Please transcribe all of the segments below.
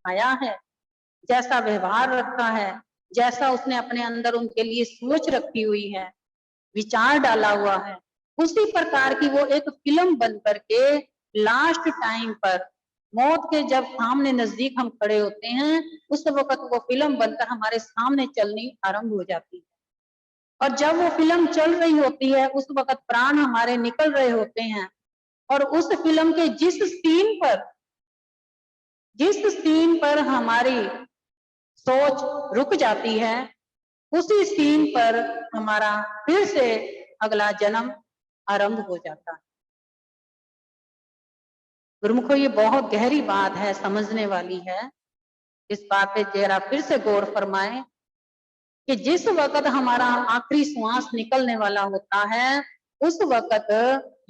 सिखाया है, जैसा व्यवहार रखा है, जैसा उसने अपने अंदर उनके लिए सोच रखी हुई है, विचार डाला हुआ है, उसी प्रकार की वो एक फिल्म बन करके लास्ट टाइम पर मौत के जब सामने नजदीक हम खड़े होते हैं, उस वक्त वो फिल्म बनकर हमारे सामने चलनी आरंभ हो जाती है। और जब वो फिल्म चल रही होती है, उस वक्त प्राण हमारे निकल रहे होते हैं, और उस फिल्म के जिस सीन पर हमारी सोच रुक जाती है, उसी सीन पर हमारा फिर से अगला जन्म आरंभ हो जाता है। गुरुमुखो, ये बहुत गहरी बात है, समझने वाली है। इस बात पे जरा फिर से गौर फरमाएं कि जिस वक्त हमारा आखिरी श्वास निकलने वाला होता है, उस वक्त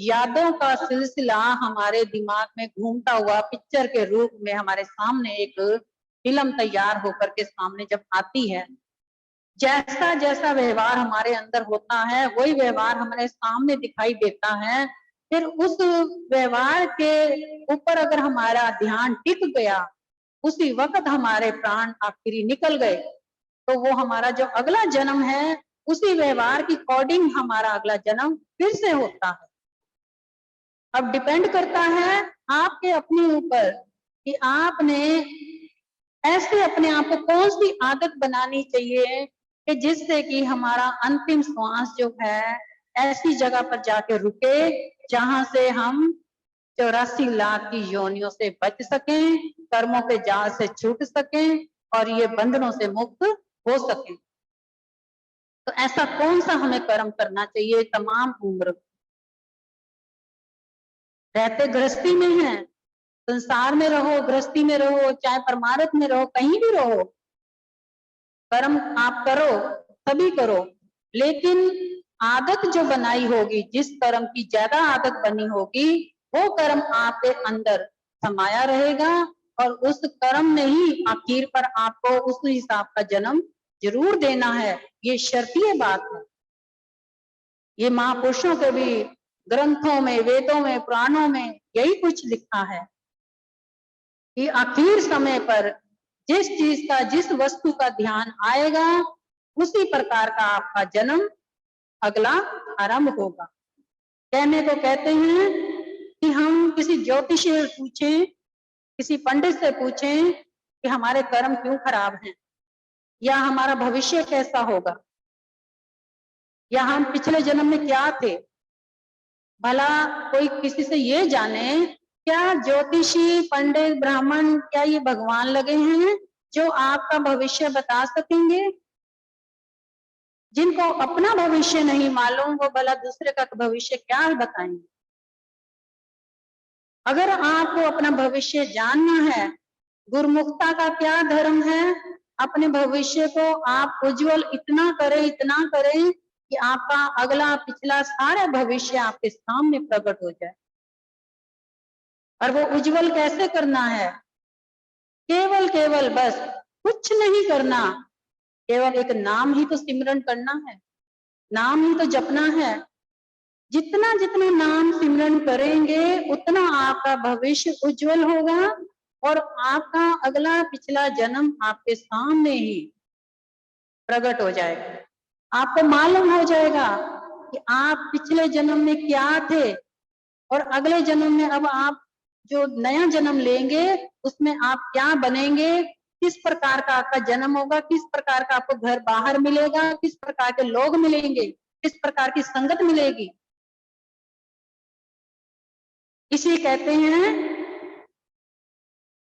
यादों का सिलसिला हमारे दिमाग में घूमता हुआ पिक्चर के रूप में हमारे सामने एक फिल्म तैयार होकर के सामने जब आती है, जैसा जैसा व्यवहार हमारे अंदर होता है, वही व्यवहार हमारे सामने दिखाई देता है। फिर उस व्यवहार के ऊपर अगर हमारा ध्यान टिक गया, उसी वक्त हमारे प्राण आखिरी निकल गए, तो वो हमारा जो अगला जन्म है, उसी व्यवहार की अकॉर्डिंग हमारा अगला जन्म फिर से होता है। अब डिपेंड करता है आपके अपने ऊपर कि आपने ऐसे अपने आप को कौन सी आदत बनानी चाहिए कि जिससे कि हमारा अंतिम श्वास जो है ऐसी जगह पर जाके रुके जहां से हम 84 लाख की योनियों से बच सकें, कर्मों के जाल से छूट सकें और ये बंधनों से मुक्त हो सकें। तो ऐसा कौन सा हमें कर्म करना चाहिए? तमाम उम्र रहते गृहस्थी में है, संसार में रहो, गृहस्थी में रहो, चाहे परमार्थ में रहो, कहीं भी रहो, कर्म आप करो, सभी करो, लेकिन आदत जो बनाई होगी, जिस कर्म की ज्यादा आदत बनी होगी, वो कर्म आपके अंदर समाया रहेगा और उस कर्म में ही आखिर पर आपको उस हिसाब का जन्म जरूर देना है। ये शर्तीय बात है। ये महापुरुषों के भी ग्रंथों में, वेदों में, पुराणों में यही कुछ लिखा है कि आखिर समय पर जिस चीज का, जिस वस्तु का ध्यान आएगा, उसी प्रकार का आपका जन्म अगला आरंभ होगा। कहने को कहते हैं कि हम किसी ज्योतिषी से पूछें, किसी पंडित से पूछें कि हमारे कर्म क्यों खराब हैं, या हमारा भविष्य कैसा होगा, या हम पिछले जन्म में क्या थे। भला कोई किसी से ये जाने, क्या ज्योतिषी, पंडित, ब्राह्मण, क्या ये भगवान लगे हैं जो आपका भविष्य बता सकेंगे? जिनको अपना भविष्य नहीं मालूम, वो भला दूसरे का भविष्य क्या बताएंगे? अगर आपको अपना भविष्य जानना है, गुरुमुखता का क्या धर्म है, अपने भविष्य को आप उज्जवल इतना करें कि आपका अगला पिछला सारा भविष्य आपके सामने प्रकट हो जाए। और वो उज्जवल कैसे करना है? केवल बस कुछ नहीं करना, केवल एक नाम ही तो सिमरन करना है, नाम ही तो जपना है। जितना जितना नाम सिमरन करेंगे, उतना आपका भविष्य उज्जवल होगा और आपका अगला पिछला जन्म आपके सामने ही प्रकट हो जाएगा। आपको मालूम हो जाएगा कि आप पिछले जन्म में क्या थे और अगले जन्म में अब आप जो नया जन्म लेंगे उसमें आप क्या बनेंगे, किस प्रकार का आपका जन्म होगा, किस प्रकार का आपको घर बाहर मिलेगा, किस प्रकार के लोग मिलेंगे, किस प्रकार की संगत मिलेगी। इसे कहते हैं,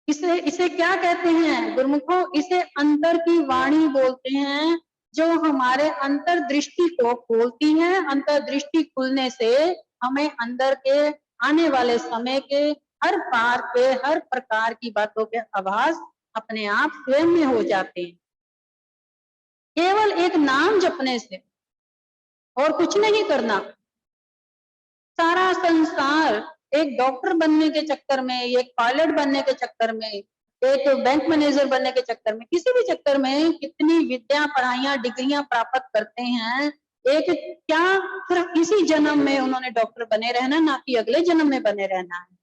इसे क्या कहते हैं गुरुमुखों? इसे अंतर की वाणी बोलते हैं, जो हमारे अंतर्दृष्टि को खोलती है। अंतर्दृष्टि खुलने से हमें अंदर के आने वाले समय के हर पार के हर प्रकार की बातों के आभास अपने आप स्वयं में हो जाते हैं, केवल एक नाम जपने से। और कुछ नहीं करना। सारा संसार एक डॉक्टर बनने के चक्कर में, एक पायलट बनने के चक्कर में, एक बैंक मैनेजर बनने के चक्कर में, किसी भी चक्कर में कितनी विद्या, पढ़ाइयां, डिग्रियां प्राप्त करते हैं, एक क्या सिर्फ इसी जन्म में उन्होंने डॉक्टर बने रहना, ना कि अगले जन्म में बने रहना है।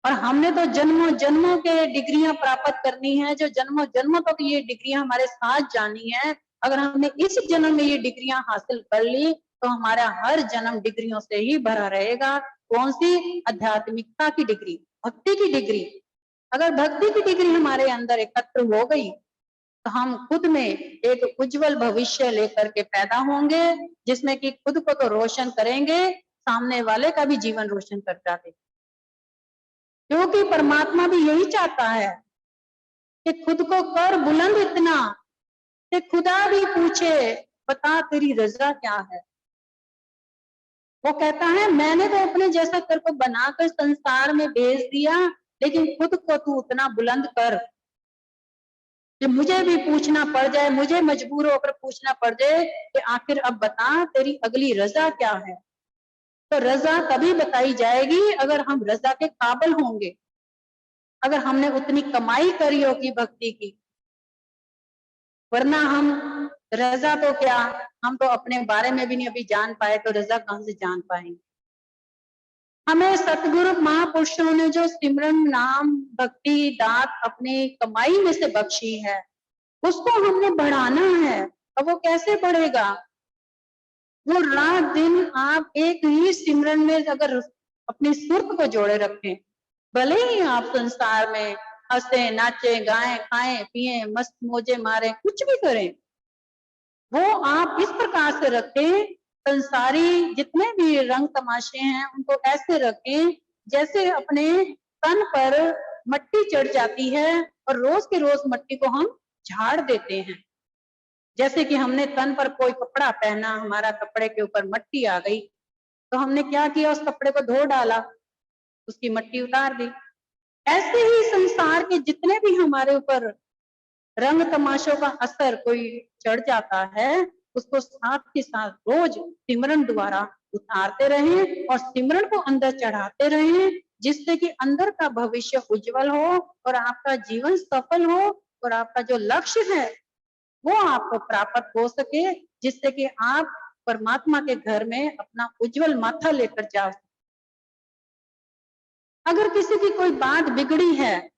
और हमने तो जन्मों जन्मों के डिग्रियां प्राप्त करनी है, जो जन्मों जन्मों तक ये डिग्रियां हमारे साथ जानी है। अगर हमने इस जन्म में ये डिग्रियां हासिल कर ली तो हमारा हर जन्म डिग्रियों से ही भरा रहेगा। कौन सी? आध्यात्मिकता की डिग्री, भक्ति की डिग्री। अगर भक्ति की डिग्री हमारे अंदर एकत्र हो गई तो हम खुद में एक उज्जवल भविष्य लेकर के पैदा होंगे, जिसमें कि खुद को तो रोशन करेंगे, सामने वाले का भी जीवन रोशन कर जाते। क्योंकि परमात्मा भी यही चाहता है कि खुद को कर बुलंद इतना कि खुदा भी पूछे बता तेरी रजा क्या है। वो कहता है मैंने तो अपने जैसा कर को बनाकर संसार में भेज दिया, लेकिन खुद को तू उतना बुलंद कर कि मुझे भी पूछना पड़ जाए, मुझे मजबूर होकर पूछना पड़ जाए कि आखिर अब बता तेरी अगली रजा क्या है। तो रजा तभी बताई जाएगी अगर हम रजा के काबिल होंगे, अगर हमने उतनी कमाई करी होगी भक्ति की। वरना हम रजा तो क्या, हम तो अपने बारे में भी नहीं अभी जान पाए, तो रजा कहां से जान पाएंगे। हमें सतगुरु महापुरुषों ने जो सिमरन नाम भक्ति दात अपनी कमाई में से बख्शी है, उसको हमने बढ़ाना है। अब वो कैसे बढ़ेगा? वो रात दिन आप एक ही सिमरन में अगर अपनी सुर्ख को जोड़े रखें, भले ही आप संसार में हंसे नाचे गाएं खाएं पिए मस्त मौजे मारे कुछ भी करें, वो आप इस प्रकार से रखें, संसारी जितने भी रंग तमाशे हैं उनको ऐसे रखें जैसे अपने तन पर मट्टी चढ़ जाती है और रोज के रोज मट्टी को हम झाड़ देते हैं। जैसे कि हमने तन पर कोई कपड़ा पहना, हमारा कपड़े के ऊपर मट्टी आ गई, तो हमने क्या किया, उस कपड़े को धो डाला, उसकी मट्टी उतार दी। ऐसे ही संसार के जितने भी हमारे ऊपर रंग तमाशों का असर कोई चढ़ जाता है, उसको साथ के साथ रोज सिमरन द्वारा उतारते रहें और सिमरन को अंदर चढ़ाते रहें, जिससे कि अंदर का भविष्य उज्जवल हो और आपका जीवन सफल हो और आपका जो लक्ष्य है वो आपको प्राप्त हो सके, जिससे कि आप परमात्मा के घर में अपना उज्जवल माथा लेकर जा। अगर किसी की कोई बात बिगड़ी है,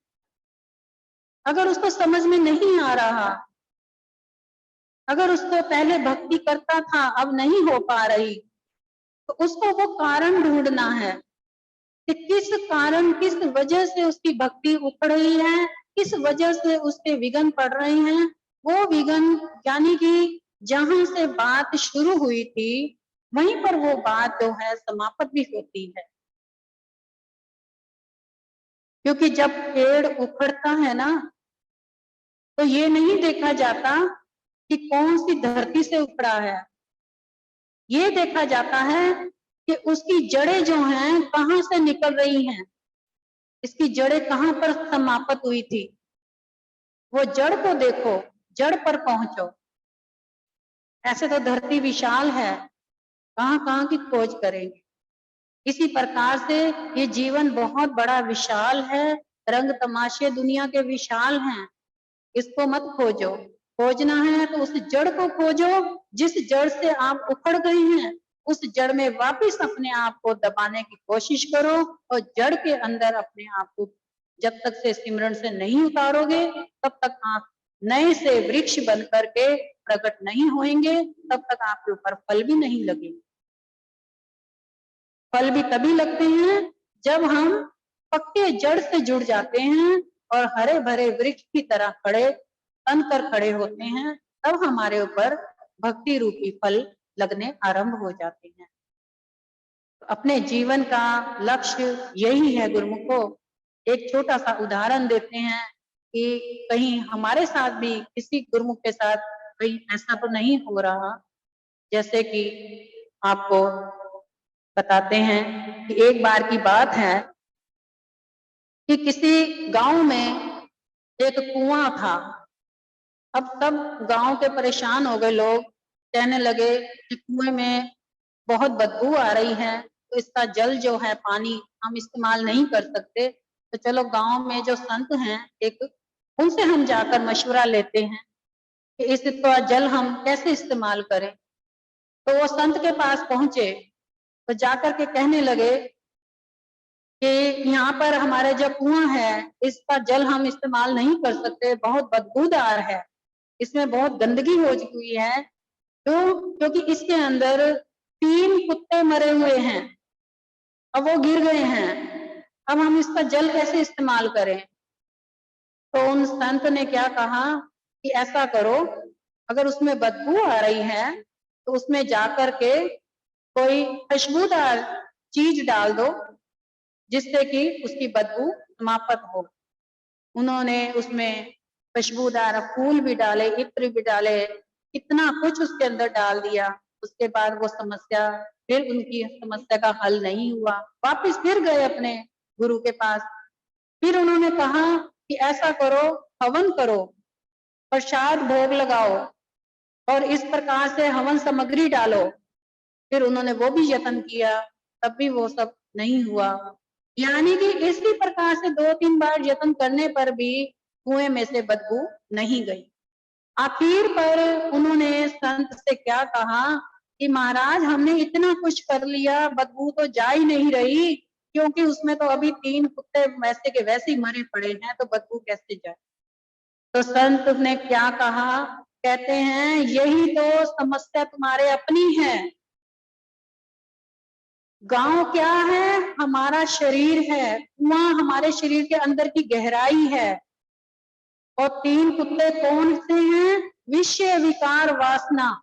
अगर उसको समझ में नहीं आ रहा, अगर उसको पहले भक्ति करता था अब नहीं हो पा रही, तो उसको वो कारण ढूंढना है कि किस कारण किस वजह से उसकी भक्ति उखड़ रही है, किस वजह से उसके विघ्न पड़ रहे हैं। वो विघ्न यानी कि जहां से बात शुरू हुई थी वहीं पर वो बात जो है समाप्त भी होती है। क्योंकि जब पेड़ उखड़ता है ना, तो ये नहीं देखा जाता कि कौन सी धरती से उखड़ा है, ये देखा जाता है कि उसकी जड़ें जो हैं कहां से निकल रही हैं, इसकी जड़ें कहां पर समाप्त हुई थी। वो जड़ को देखो, जड़ पर पहुंचो। ऐसे तो धरती विशाल है, कहां कहां की खोज करेंगे। इसी प्रकार से ये जीवन बहुत बड़ा विशाल है, रंग तमाशे दुनिया के विशाल हैं, इसको मत खोजो। खोजना है तो उस जड़ को खोजो जिस जड़ से आप उखड़ गए हैं, उस जड़ में वापस अपने आप को दबाने की कोशिश करो और जड़ के अंदर अपने आप को जब तक से सिमरन से नहीं उतारोगे तब तक आप नए से वृक्ष बन करके प्रकट नहीं होंगे, तब तक आपके ऊपर फल भी नहीं लगेंगे। फल भी तभी लगते हैं जब हम पक्के जड़ से जुड़ जाते हैं और हरे भरे वृक्ष की तरह खड़े तन कर खड़े होते हैं, तब हमारे ऊपर भक्ति रूपी फल लगने आरंभ हो जाते हैं। तो अपने जीवन का लक्ष्य यही है गुरुमुखो। एक छोटा सा उदाहरण देते हैं कि कहीं हमारे साथ भी किसी गुरुमुख के साथ कहीं ऐसा तो नहीं हो रहा। जैसे कि आपको बताते हैं कि एक बार की बात है कि किसी गांव में एक कुआं था। अब सब गांव के परेशान हो गए, लोग कहने लगे कि कुएं में बहुत बदबू आ रही है, तो इसका जल जो है पानी हम इस्तेमाल नहीं कर सकते, तो चलो गांव में जो संत हैं एक, उनसे हम जाकर मशवरा लेते हैं कि इसका जल हम कैसे इस्तेमाल करें। तो वो संत के पास पहुंचे तो जाकर के कहने लगे कि यहाँ पर हमारा जो कुआं है, इसका जल हम इस्तेमाल नहीं कर सकते, बहुत बदबूदार है, इसमें बहुत गंदगी हो चुकी है। तो क्योंकि इसके अंदर 3 कुत्ते मरे हुए हैं, अब वो गिर गए हैं, अब हम इसका जल कैसे इस्तेमाल करें? तो उन संत ने क्या कहा कि ऐसा करो, अगर उसमें बदबू आ रही है तो उसमें जाकर के कोई खुशबूदार चीज डाल दो, जिससे कि उसकी बदबू समाप्त हो। उन्होंने उसमें खुशबूदार फूल भी डाले, इत्र भी डाले, इतना कुछ उसके अंदर डाल दिया। उसके बाद वो समस्या, फिर उनकी समस्या का हल नहीं हुआ। वापस फिर गए अपने गुरु के पास। फिर उन्होंने कहा कि ऐसा करो, हवन करो, प्रसाद भोग लगाओ और इस प्रकार से हवन सामग्री डालो। फिर उन्होंने वो भी यत्न किया, तब भी वो सब नहीं हुआ। यानी कि इसी प्रकार से 2-3 बार यत्न करने पर भी कुएं में से बदबू नहीं गई। आखिर पर उन्होंने संत से क्या कहा कि महाराज, हमने इतना कुछ कर लिया, बदबू तो जा ही नहीं रही, क्योंकि उसमें तो अभी 3 कुत्ते वैसे के वैसे ही मरे पड़े हैं, तो बदबू कैसे जाए? तो संत ने क्या कहा? कहते हैं, यही तो समस्या तुम्हारे अपनी है। गांव क्या है? हमारा शरीर है, कुआं हमारे शरीर के अंदर की गहराई है। और 3 कुत्ते कौन से हैं? विषय, विकार, वासना,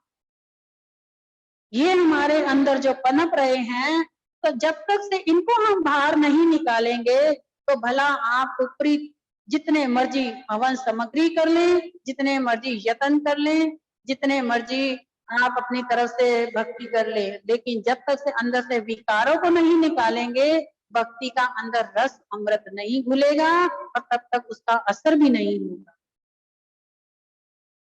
ये हमारे अंदर जो पनप रहे हैं। तो जब तक से इनको हम बाहर नहीं निकालेंगे, तो भला आप ऊपरी जितने मर्जी हवन सामग्री कर लें, जितने मर्जी यत्न कर लें, जितने मर्जी आप अपनी तरफ से भक्ति कर ले, लेकिन जब तक से अंदर से विकारों को नहीं निकालेंगे, भक्ति का अंदर रस अमृत नहीं घुलेगा और तब तक उसका असर भी नहीं होगा।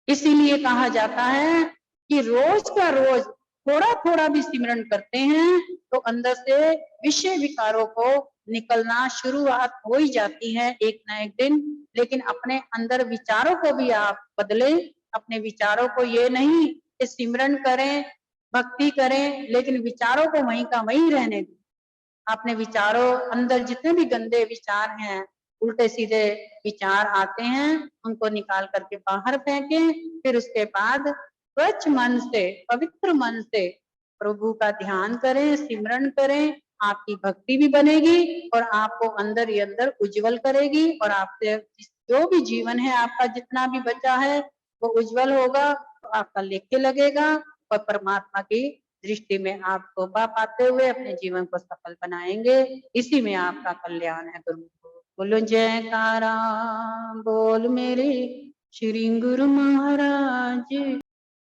इसीलिए कहा जाता है कि रोज का रोज थोड़ा थोड़ा भी सिमरन करते हैं तो अंदर से विषय विकारों को निकलना शुरुआत हो ही जाती है एक ना एक दिन। लेकिन अपने अंदर विचारों को भी आप बदलें, अपने विचारों को ये नहीं कि सिमरन करें, भक्ति करें, लेकिन विचारों को वहीं का वहीं रहने दें। अपने विचारों अंदर जितने भी गंदे विचार हैं, उल्टे सीधे विचार आते हैं, उनको निकाल करके बाहर फेंकें। फिर उसके बाद स्वच्छ मन से, पवित्र मन से प्रभु का ध्यान करें, सिमरन करें। आपकी भक्ति भी बनेगी और आपको अंदर ही अंदर उज्जवल करेगी और आपसे जो भी जीवन है आपका जितना भी बचा है वो उज्जवल होगा, तो आपका लेखे लगेगा और परमात्मा की दृष्टि में आप शोभा पाते हुए अपने जीवन को सफल बनाएंगे। इसी में आपका कल्याण है। गुरु बोलो जयकारा, बोल मेरे श्री गुरु महाराज।